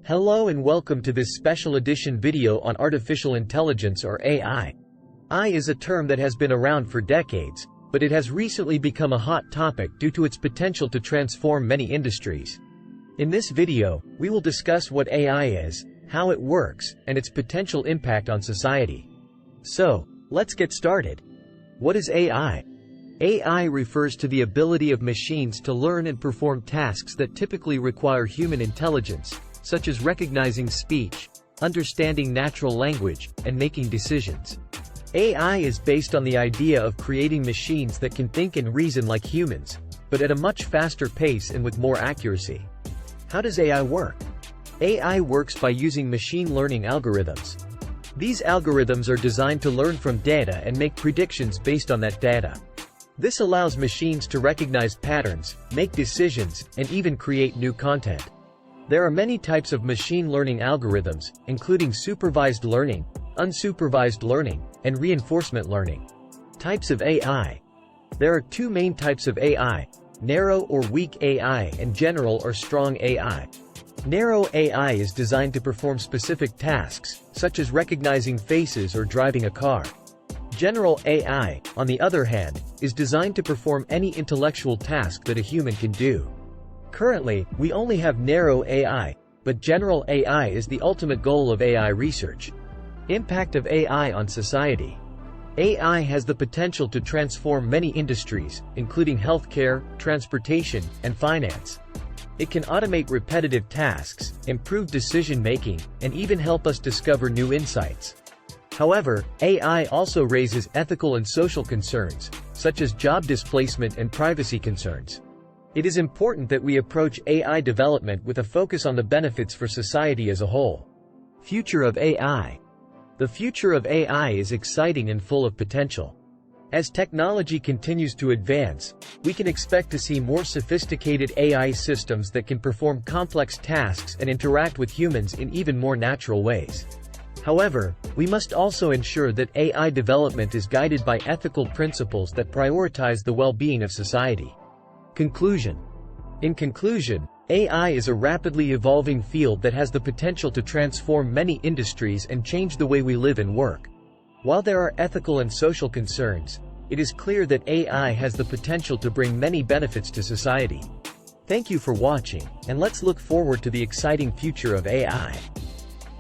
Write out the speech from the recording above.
Hello and welcome to this special edition video on artificial intelligence or AI. AI is a term that has been around for decades, but it has recently become a hot topic due to its potential to transform many industries. In this video, we will discuss what AI is, how it works, and its potential impact on society. So, let's get started. What is AI? AI refers to the ability of machines to learn and perform tasks that typically require human intelligence, such as recognizing speech, understanding natural language, and making decisions. AI is based on the idea of creating machines that can think and reason like humans, but at a much faster pace and with more accuracy. How does AI work? AI works by using machine learning algorithms. These algorithms are designed to learn from data and make predictions based on that data. This allows machines to recognize patterns, make decisions, and even create new content. There are many types of machine learning algorithms, including supervised learning, unsupervised learning, and reinforcement learning. Types of AI. There are two main types of AI: narrow or weak AI and general or strong AI. Narrow AI is designed to perform specific tasks, such as recognizing faces or driving a car. General AI, on the other hand, is designed to perform any intellectual task that a human can do. Currently, we only have narrow AI, but general AI is the ultimate goal of AI research. Impact of AI on society. AI has the potential to transform many industries, including healthcare, transportation, and finance. It can automate repetitive tasks, improve decision-making, and even help us discover new insights. However, AI also raises ethical and social concerns, such as job displacement and privacy concerns. It is important that we approach AI development with a focus on the benefits for society as a whole. Future of AI. The future of AI is exciting and full of potential. As technology continues to advance, we can expect to see more sophisticated AI systems that can perform complex tasks and interact with humans in even more natural ways. However, we must also ensure that AI development is guided by ethical principles that prioritize the well-being of society. Conclusion. In conclusion, AI is a rapidly evolving field that has the potential to transform many industries and change the way we live and work. While there are ethical and social concerns, it is clear that AI has the potential to bring many benefits to society. Thank you for watching, and let's look forward to the exciting future of AI.